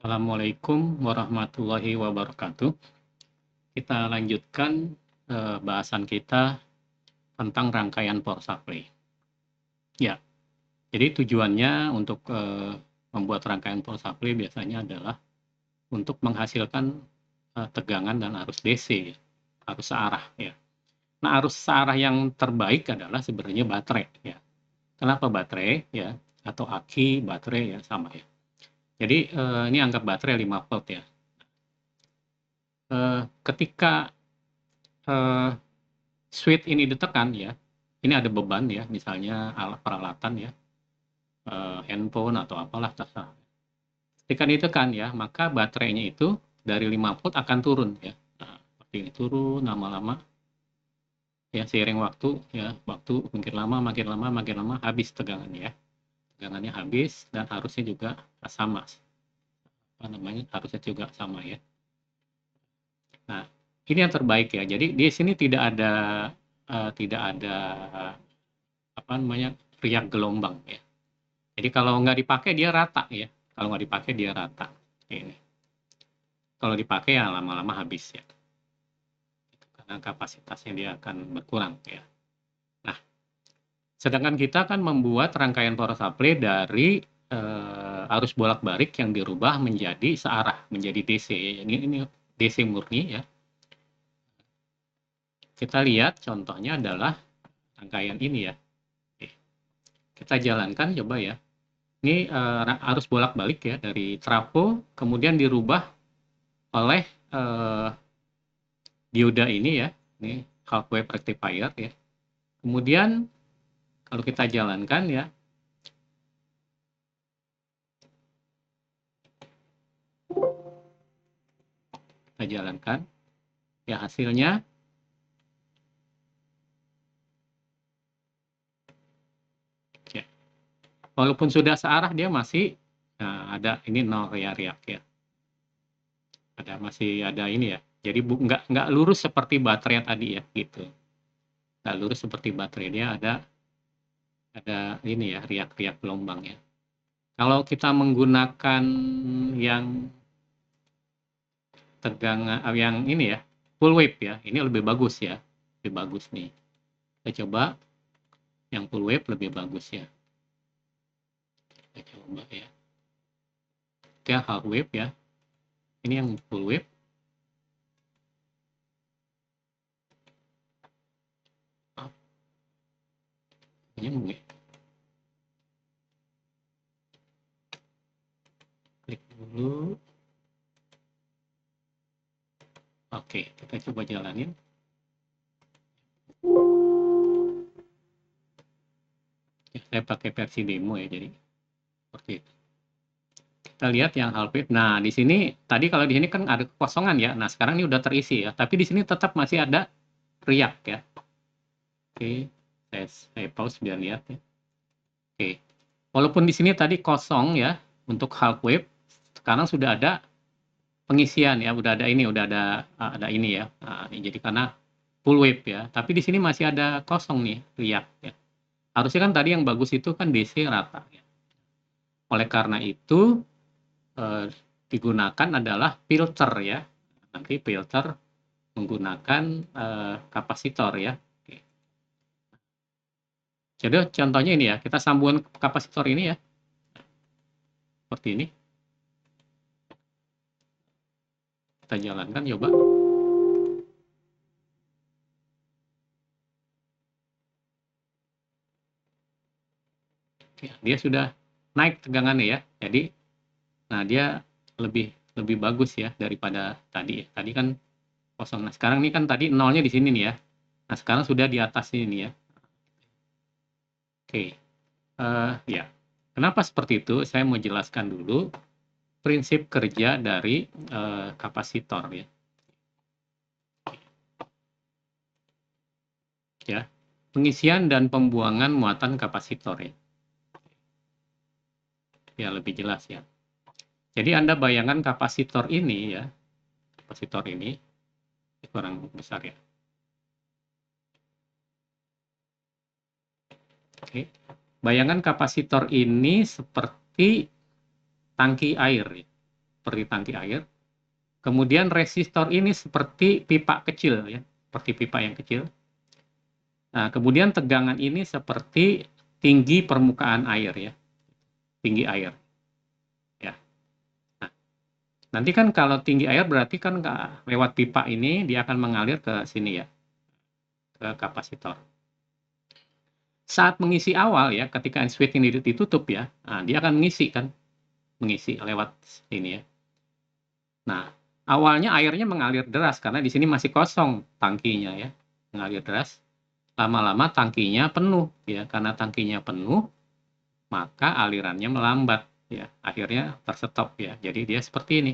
Assalamualaikum warahmatullahi wabarakatuh. Kita lanjutkan bahasan kita tentang rangkaian power supply. Ya, jadi tujuannya untuk membuat rangkaian power supply biasanya adalah untuk menghasilkan tegangan dan arus DC, ya, arus searah. Ya. Nah, arus searah yang terbaik adalah sebenarnya baterai. Ya. Kenapa baterai? Ya, atau aki baterai ya sama ya. Jadi ini anggap baterai 5 volt ya. Ketika switch ini ditekan ya, ini ada beban ya, misalnya alat peralatan ya, handphone atau apalah terserah. Ketika ditekan ya, maka baterainya itu dari 5 volt akan turun ya. Nah, seperti ini turun lama-lama ya seiring waktu ya, waktu makin lama habis tegangannya ya. Tegangannya habis dan arusnya juga sama. Apa namanya? Arusnya juga sama ya. Nah, ini yang terbaik ya. Jadi di sini tidak ada apa namanya? Riak gelombang ya. Jadi kalau nggak dipakai dia rata ya. Kalau nggak dipakai dia rata. Ini. Kalau dipakai ya lama-lama habis ya. Karena kapasitasnya dia akan berkurang ya. Nah, sedangkan kita kan membuat rangkaian power supply dari arus bolak-balik yang dirubah menjadi searah, menjadi DC. Ini DC murni ya. Kita lihat contohnya adalah rangkaian ini ya. Kita jalankan coba ya. Ini arus bolak-balik ya dari trafo kemudian dirubah oleh dioda ini ya, ini half wave rectifier ya. Kemudian kalau kita jalankan ya, kita jalankan, ya hasilnya ya, walaupun sudah searah dia masih ada ini nol riak ya, masih ada ini ya. Jadi nggak lurus seperti baterai tadi ya gitu, nggak lurus seperti baterai dia ada ini ya riak-riak gelombang ya. Kalau kita menggunakan yang tegangan yang ini ya full wave ya, ini lebih bagus ya, lebih bagus nih. Kita coba yang full wave lebih bagus ya. Kita coba ya. Kita half wave ya. Ini yang full wave. Ini klik dulu. Oke, kita coba jalanin. Ya, saya pakai versi demo ya, jadi seperti itu. Kita lihat yang half wave. Nah, di sini tadi kalau di sini kan ada kekosongan ya. Nah, sekarang ini udah terisi ya. Tapi di sini tetap masih ada riak ya. Oke, saya pause biar lihat ya. Oke. Walaupun di sini tadi kosong ya untuk half wave, sekarang sudah ada pengisian ya, udah ada ini ya. Nah, jadi karena full wave ya. Tapi di sini masih ada kosong nih, riak ya. Harusnya kan tadi yang bagus itu kan DC rata ya. Oleh karena itu digunakan adalah filter ya. Nanti filter menggunakan kapasitor ya. Oke. Jadi contohnya ini ya, kita sambungan kapasitor ini ya. Seperti ini. Kita jalankan coba. Ya, dia sudah naik tegangannya ya. Jadi nah dia lebih bagus ya daripada tadi. Tadi kan kosong. Nah, sekarang ini kan tadi nolnya di sini nih ya. Nah, sekarang sudah di atas ini ya. Oke. Ya. Kenapa seperti itu? Saya mau jelaskan dulu prinsip kerja dari kapasitor ya. Ya. Pengisian dan pembuangan muatan kapasitor ya. Ya, lebih jelas ya. Jadi Anda bayangkan kapasitor ini ya. Kapasitor ini kurang besar ya. Oke. Bayangkan kapasitor ini seperti tangki air. seperti tangki air. Kemudian resistor ini seperti pipa kecil ya, seperti pipa yang kecil. Nah, kemudian tegangan ini seperti tinggi permukaan air ya, tinggi air. Ya. Nah, nanti kan kalau tinggi air berarti kan lewat pipa ini dia akan mengalir ke sini ya, ke kapasitor. Saat mengisi awal ya, ketika switch ini ditutup ya, nah, dia akan mengisi kan, mengisi lewat sini ya. Nah, awalnya airnya mengalir deras karena di sini masih kosong tangkinya ya, mengalir deras. Lama-lama tangkinya penuh ya, karena tangkinya penuh maka alirannya melambat ya, akhirnya terstop ya. Jadi dia seperti ini.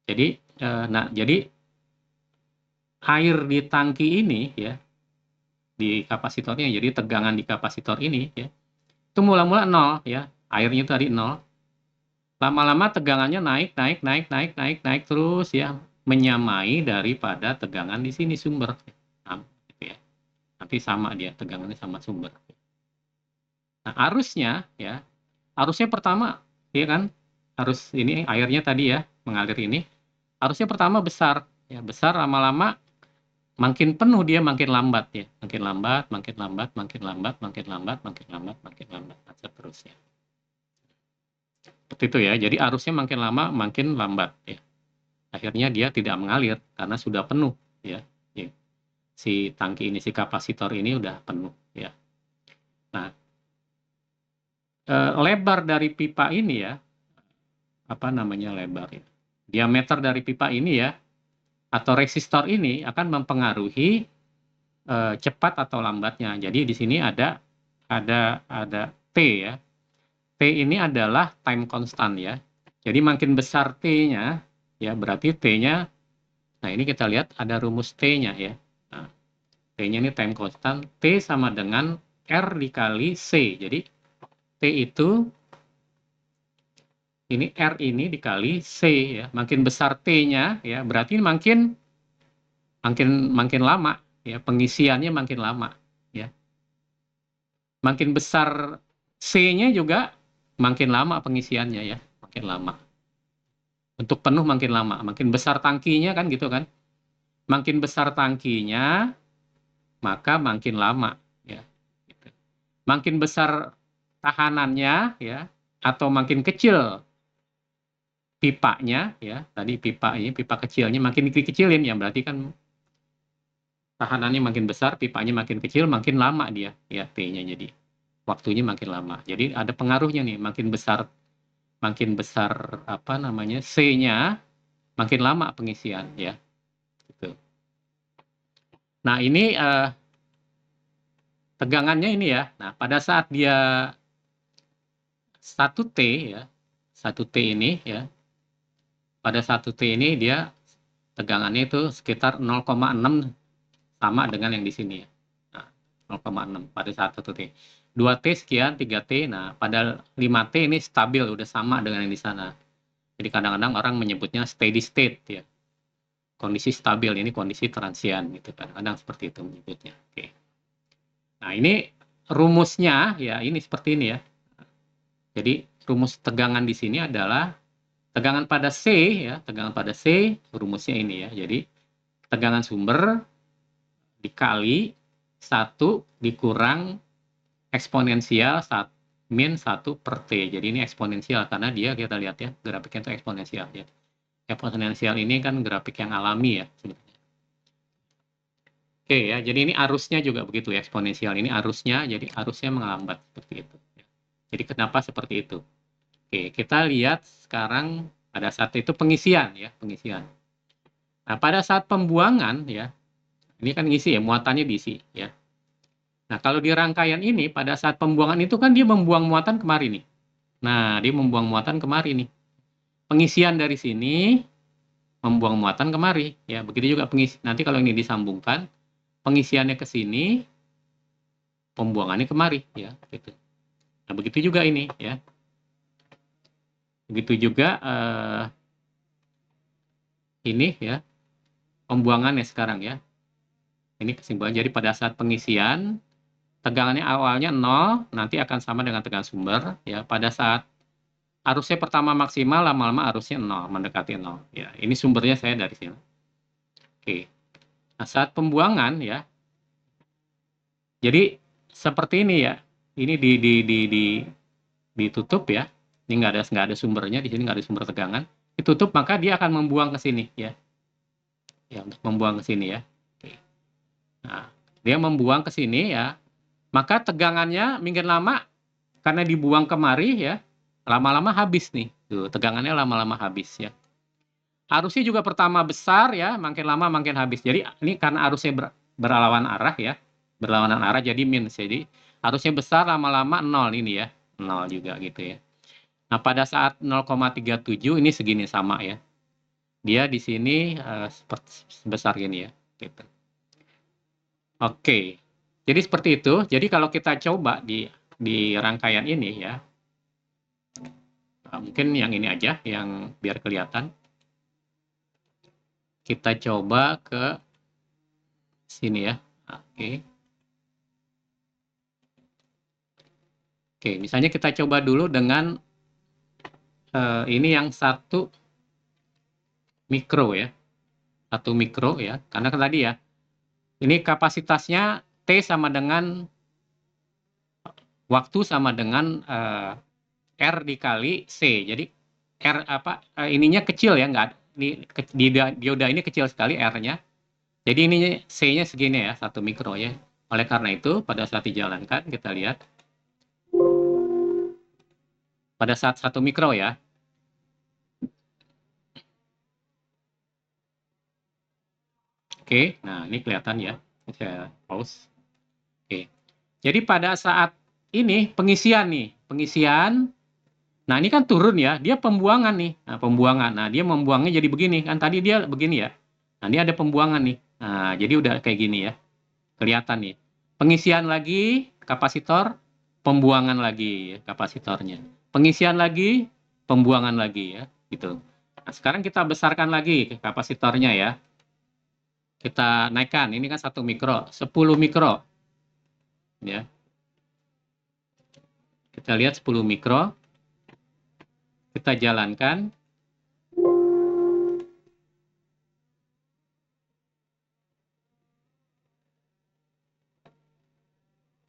Jadi jadi air di tangki ini ya, di kapasitornya, jadi tegangan di kapasitor ini ya, itu mula-mula 0 ya, airnya tadi 0. Lama-lama tegangannya naik terus ya, menyamai daripada tegangan di sini sumber. Nah, gitu ya. Nanti sama dia, tegangannya sama sumber. Nah, arusnya pertama, ya kan, arus ini airnya tadi ya, mengalir ini, arusnya pertama besar, ya besar, lama-lama makin penuh dia makin lambat ya, makin lambat, makin lambat, makin lambat, makin lambat, makin lambat, makin lambat, dan seterusnya. Seperti itu ya, jadi arusnya makin lama makin lambat ya. Akhirnya dia tidak mengalir karena sudah penuh ya. Si tangki ini, si kapasitor ini udah penuh ya. Nah, lebar dari pipa ini ya, apa namanya lebar ya, diameter dari pipa ini ya, atau resistor ini akan mempengaruhi cepat atau lambatnya. Jadi di sini ada T ya. T ini adalah time constant ya. Jadi makin besar T-nya ya, berarti T-nya, nah ini kita lihat ada rumus T-nya ya. Nah, T-nya ini time constant, T sama dengan R dikali C. Jadi T itu ini R ini dikali C ya. Makin besar T-nya ya, berarti makin lama ya, pengisiannya makin lama ya. Makin besar C-nya juga makin lama pengisiannya ya, makin lama. Untuk penuh makin lama, makin besar tangkinya kan gitu kan. Makin besar tangkinya, maka makin lama ya. Gitu. Makin besar tahanannya ya, atau makin kecil pipanya ya, tadi pipa ini, pipa kecilnya makin dikecilin ya, berarti kan tahanannya makin besar, pipanya makin kecil, makin lama dia ya, T-nya, jadi waktunya makin lama. Jadi ada pengaruhnya nih, makin besar apa namanya, C-nya, makin lama pengisian ya. Gitu. Nah, ini tegangannya ini ya. Nah, pada saat dia 1T ya, 1T ini ya. Pada 1T ini dia tegangannya itu sekitar 0,6 sama dengan yang di sini ya. Nah, 0,6 pada saat 1T. 2T sekian, 3T. Nah, pada 5T ini stabil, udah sama dengan yang di sana. Jadi kadang-kadang orang menyebutnya steady state ya. Kondisi stabil, ini kondisi transient gitu. Kadang-kadang seperti itu menyebutnya. Oke. Nah, ini rumusnya ya, ini seperti ini ya. Jadi rumus tegangan di sini adalah tegangan pada C ya, tegangan pada C, rumusnya ini ya. Jadi tegangan sumber dikali 1 dikurang eksponensial min 1 per T. Jadi ini eksponensial karena dia, kita lihat ya, grafiknya itu eksponensial ya. Eksponensial ini kan grafik yang alami ya sebenarnya. Oke ya, jadi ini arusnya juga begitu ya, eksponensial ini arusnya, jadi arusnya melambat seperti itu. Jadi kenapa seperti itu? Oke, kita lihat sekarang pada saat itu pengisian ya, pengisian. Nah, pada saat pembuangan ya, ini kan ngisi ya, muatannya diisi ya. Nah, kalau di rangkaian ini pada saat pembuangan itu kan dia membuang muatan kemari nih. Nah, dia membuang muatan kemari nih. Pengisian dari sini membuang muatan kemari ya. Begitu juga pengisi. Nanti kalau ini disambungkan, pengisiannya ke sini, pembuangannya kemari ya, gitu. Nah, begitu juga ini ya. Begitu juga ini ya, pembuangannya sekarang ya. Ini kesimpulan. Jadi pada saat pengisian, tegangannya awalnya 0, nanti akan sama dengan tegangan sumber ya. Pada saat arusnya pertama maksimal, lama-lama arusnya 0, mendekati 0. Ya, ini sumbernya saya dari sini. Oke. Nah, saat pembuangan ya, jadi seperti ini ya. Ini ditutup ya. Ini nggak ada sumbernya, di sini nggak ada sumber tegangan. Ditutup, maka dia akan membuang ke sini ya. Ya, untuk membuang ke sini ya. Oke. Nah, dia membuang ke sini ya. Maka tegangannya makin lama karena dibuang kemari ya, lama-lama habis nih. Tuh, tegangannya lama-lama habis ya. Arusnya juga pertama besar ya, makin lama makin habis. Jadi ini karena arusnya berlawanan arah ya, berlawanan arah jadi minus. Jadi arusnya besar, lama-lama 0 ini ya, 0 juga gitu ya. Nah, pada saat 0,37 ini segini sama ya. Dia di sini sebesar gini ya, gitu. Oke. Jadi seperti itu. Jadi kalau kita coba di rangkaian ini ya, mungkin yang ini aja yang biar kelihatan. Kita coba ke sini ya. Oke. Oke, misalnya kita coba dulu dengan ini yang 1 mikro ya. 1 mikro ya. Karena kan tadi ya, ini kapasitasnya T sama dengan waktu sama dengan R dikali C. Jadi R ininya kecil ya, enggak di dioda ini kecil sekali R-nya. Jadi ini C-nya segini ya, 1 mikro ya. Oleh karena itu, pada saat dijalankan kita lihat pada saat 1 mikro ya. Oke, nah ini kelihatan ya. Saya pause. Oke. Jadi pada saat ini pengisian nih, pengisian. Nah, ini kan turun ya, dia pembuangan nih. Nah, pembuangan. Nah, dia membuangnya jadi begini. Kan tadi dia begini ya. Nah, ini ada pembuangan nih. Nah, jadi udah kayak gini ya. Kelihatan nih. Pengisian lagi kapasitor, pembuangan lagi ya, kapasitornya. Pengisian lagi, pembuangan lagi ya, gitu. Nah, sekarang kita besarkan lagi kapasitornya ya. Kita naikkan. Ini kan 1 mikro, 10 mikro. Ya. Kita lihat 10 mikro. Kita jalankan.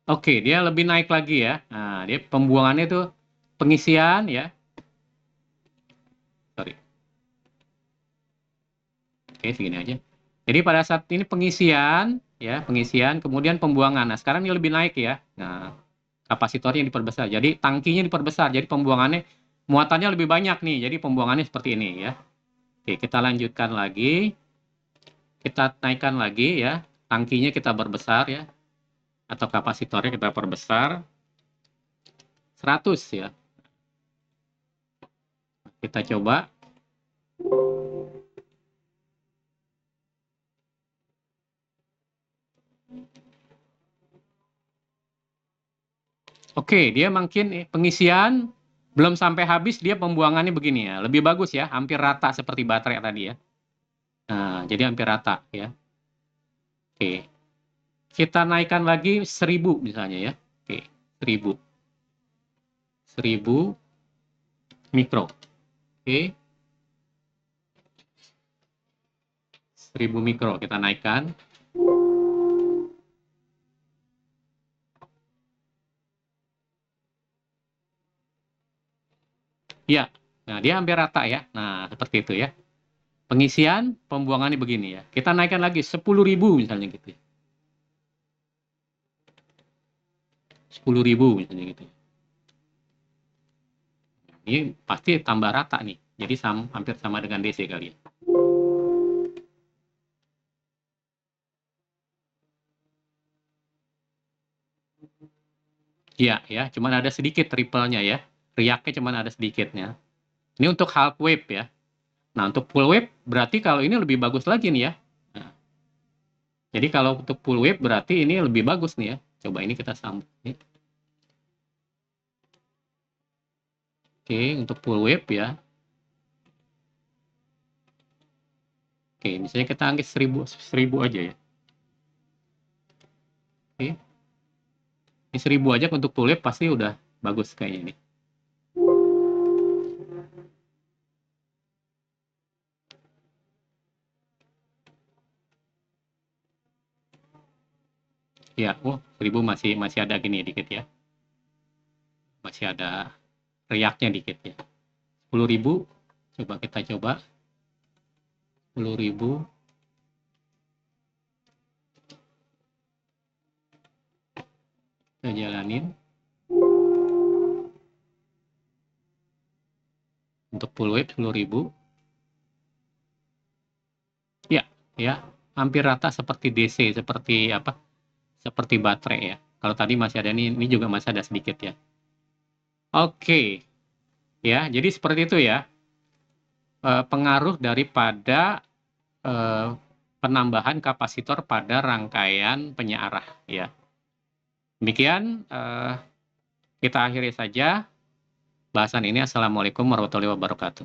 Oke, dia lebih naik lagi ya. Nah, dia pembuangannya itu pengisian ya. Sorry. Oke, segini aja. Jadi pada saat ini pengisian ya, pengisian kemudian pembuangan. Nah, sekarang ini lebih naik ya. Nah, kapasitornya diperbesar. Jadi tangkinya diperbesar. Jadi pembuangannya muatannya lebih banyak nih. Jadi pembuangannya seperti ini ya. Oke, kita lanjutkan lagi. Kita naikkan lagi ya. Tangkinya kita perbesar ya. Atau kapasitornya kita perbesar. 100 ya. Kita coba. Oke, dia makin pengisian belum sampai habis, dia pembuangannya begini ya. Lebih bagus ya, hampir rata seperti baterai tadi ya. Nah, jadi hampir rata ya. Oke. Kita naikkan lagi 1000 misalnya ya. Oke, 1000. 1000 mikro. Oke. 1000 mikro kita naikkan. Ya. Nah, dia hampir rata ya. Nah, seperti itu ya. Pengisian, pembuangannya begini ya. Kita naikkan lagi 10.000 misalnya gitu ya. 10.000 misalnya gitu. Ini pasti tambah rata nih. Jadi hampir sama dengan DC kali ya. Iya ya, cuman ada sedikit ripple-nya ya. Riaknya cuman ada sedikitnya. Ini untuk half wave ya. Nah, untuk full wave berarti kalau ini lebih bagus lagi nih ya. Nah, jadi kalau untuk full wave berarti ini lebih bagus nih ya. Coba ini kita sambung. Oke, untuk full wave ya. Oke, misalnya kita angkat 1000 aja ya. Oke. Ini 1000 aja untuk full wave pasti udah bagus kayaknya ini. Ya, oh 1000 masih ada gini dikit ya. Masih ada riaknya dikit ya. 10.000 coba kita coba 10.000 kita jalanin untuk full wave 10.000 ya, ya hampir rata seperti DC, seperti apa, seperti baterai ya. Kalau tadi masih ada ini juga masih ada sedikit ya. Oke, ya jadi seperti itu ya. Pengaruh daripada penambahan kapasitor pada rangkaian penyearah ya. Demikian kita akhiri saja bahasan ini. Assalamualaikum warahmatullahi wabarakatuh.